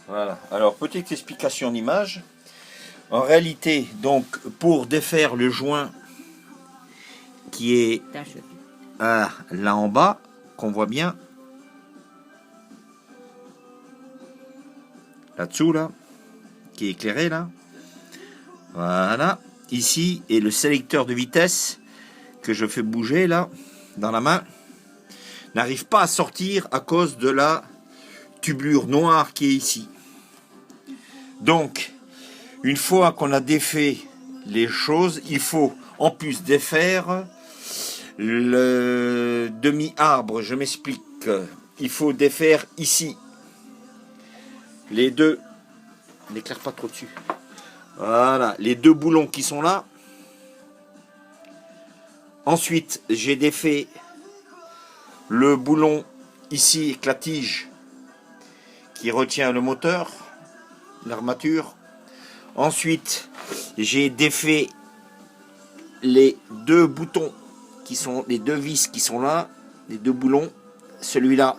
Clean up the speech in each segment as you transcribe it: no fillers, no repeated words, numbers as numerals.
Voilà. Alors, petite explication en image. En réalité, donc, pour défaire le joint qui est là en bas, qu'on voit bien, là-dessous, là, qui est éclairé, là. Voilà. Ici est le sélecteur de vitesse que je fais bouger, là, dans la main. N'arrive pas à sortir à cause de la tubulure noire qui est ici. Donc, une fois qu'on a défait les choses, il faut en plus défaire le demi-arbre. Je m'explique. Il faut défaire ici les deux. N'éclaire pas trop dessus. Voilà, les deux boulons qui sont là. Ensuite, j'ai défait le boulon ici avec la tige qui retient le moteur, l'armature. Ensuite, j'ai défait les deux boutons qui sont les deux vis qui sont là, les deux boulons, celui-là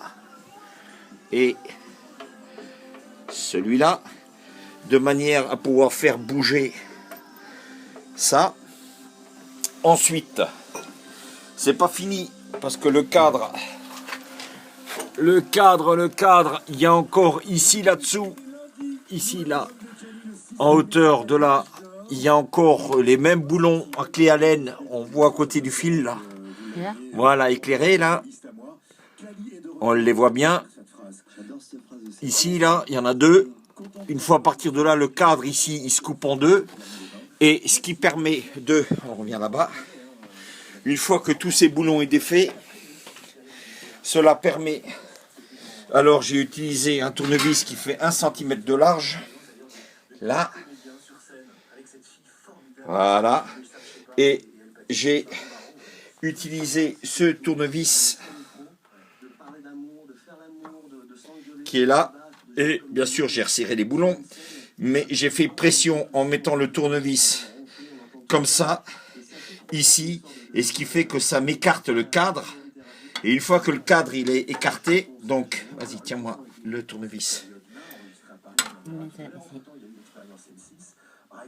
et celui-là, de manière à pouvoir faire bouger ça. Ensuite, c'est pas fini parce que le cadre, il y a encore ici là-dessous, ici là, en hauteur de là, il y a encore les mêmes boulons à clé Allen, on voit à côté du fil là. Voilà, éclairé là. On les voit bien. Ici là, il y en a deux. Une fois à partir de là, le cadre ici, il se coupe en deux. Et ce qui permet de... On revient là-bas. Une fois que tous ces boulons est défait, cela permet... Alors j'ai utilisé un tournevis qui fait 1 cm de large. Là. Voilà. Et j'ai utilisé ce tournevis qui est là. Et bien sûr, j'ai resserré les boulons. Mais j'ai fait pression en mettant le tournevis comme ça, ici. Et ce qui fait que ça m'écarte le cadre. Et une fois que le cadre il est écarté, donc, vas-y, tiens-moi le tournevis.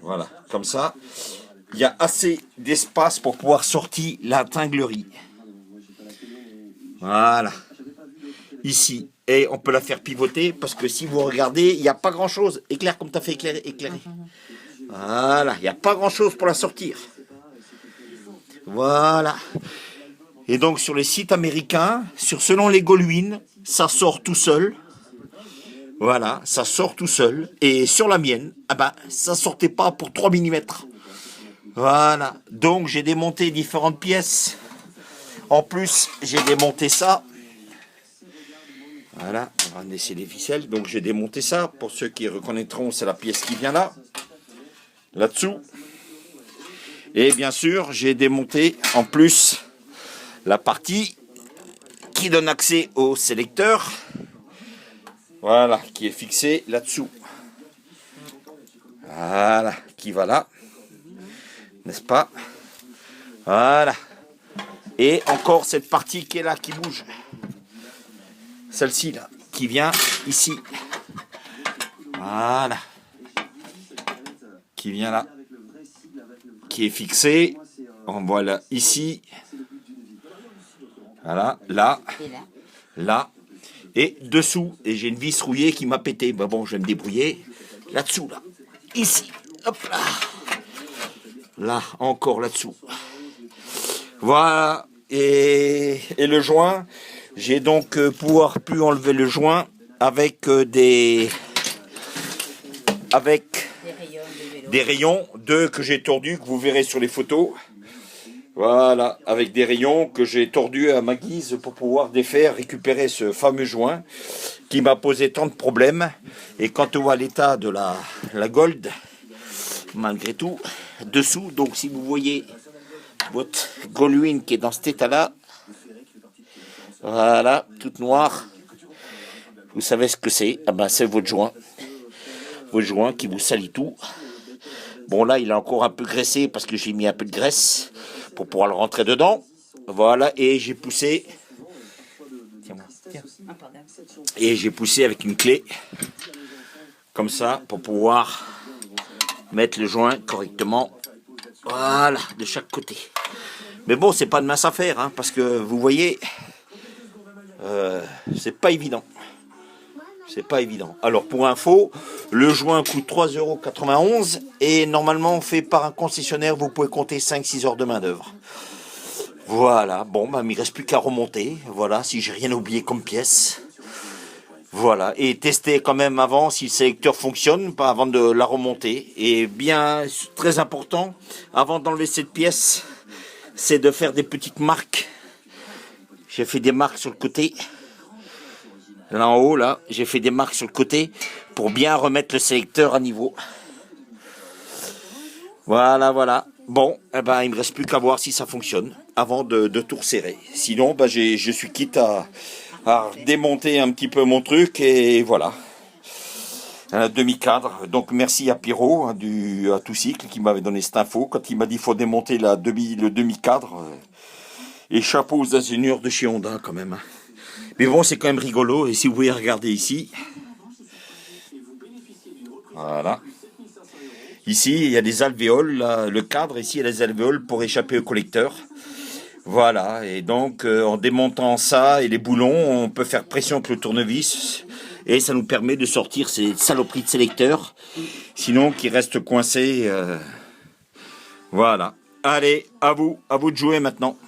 Voilà, comme ça, il y a assez d'espace pour pouvoir sortir la tringlerie. Voilà, ici. Et on peut la faire pivoter parce que si vous regardez, il n'y a pas grand-chose. Éclaire comme tu as fait éclairer. Voilà, il n'y a pas grand-chose pour la sortir. Voilà. Et donc sur les sites américains, selon les Goldwyn, ça sort tout seul. Voilà, ça sort tout seul. Et sur la mienne, ça sortait pas pour 3 mm. Voilà, donc j'ai démonté différentes pièces. En plus, j'ai démonté ça. Voilà, on va laisser les ficelles. Donc j'ai démonté ça. Pour ceux qui reconnaîtront, c'est la pièce qui vient là. Là-dessous. Et bien sûr, j'ai démonté en plus la partie qui donne accès au sélecteur. Voilà, qui est fixé là-dessous. Voilà, qui va là. N'est-ce pas? Voilà. Et encore cette partie qui est là, qui bouge. Celle-ci là, qui vient ici. Voilà. Qui vient là. Qui est fixé. On voit là, ici. Voilà, là. Là. Et dessous. Et j'ai une vis rouillée qui m'a pété. Ben bon, je vais me débrouiller. Là-dessous, là. Ici. Hop là. Là, encore là-dessous. Voilà. Et le joint. J'ai donc pouvoir plus enlever le joint avec des rayons, deux que j'ai tordus, que vous verrez sur les photos. Voilà, avec des rayons que j'ai tordus à ma guise pour pouvoir défaire, récupérer ce fameux joint qui m'a posé tant de problèmes. Et quand on voit l'état de la Gold, malgré tout, dessous, donc si vous voyez votre Goldwyn qui est dans cet état-là, voilà, toute noire, vous savez ce que c'est. C'est votre joint qui vous salit tout. Bon là, il est encore un peu graissé parce que j'ai mis un peu de graisse pour pouvoir le rentrer dedans. Voilà, et j'ai poussé. Tiens. Et j'ai poussé avec une clé. Comme ça, pour pouvoir mettre le joint correctement. Voilà, de chaque côté. Mais bon, c'est pas de mince affaire, hein, parce que vous voyez, c'est pas évident. C'est pas évident. Alors pour info, le joint coûte 3,91 € et normalement fait par un concessionnaire, vous pouvez compter 5-6 heures de main d'œuvre. Voilà, bon, bah, il ne me reste plus qu'à remonter. Voilà, si j'ai rien oublié comme pièce. Voilà, et tester quand même avant si le sélecteur fonctionne, pas avant de la remonter. Et bien, très important, avant d'enlever cette pièce, c'est de faire des petites marques. J'ai fait des marques sur le côté. Là en haut, là, j'ai fait des marques sur le côté pour bien remettre le sélecteur à niveau. Voilà, voilà. Bon, eh ben, il ne me reste plus qu'à voir si ça fonctionne avant de tout resserrer. Sinon, ben, je suis quitte à démonter un petit peu mon truc et voilà. Un demi-cadre. Donc merci à Pierrot hein, à Tout Cycle qui m'avait donné cette info. Quand il m'a dit qu'il faut démonter le demi-cadre. Et chapeau aux ingénieurs de chez Honda quand même. Hein. Mais bon, c'est quand même rigolo. Et si vous pouvez regarder ici. Voilà. Ici, il y a des alvéoles. Là, le cadre, ici, il y a des alvéoles pour échapper au collecteur. Voilà. Et donc, en démontant ça et les boulons, on peut faire pression avec le tournevis. Et ça nous permet de sortir ces saloperies de sélecteurs. Sinon, qui restent coincés. Voilà. Allez, à vous de jouer maintenant.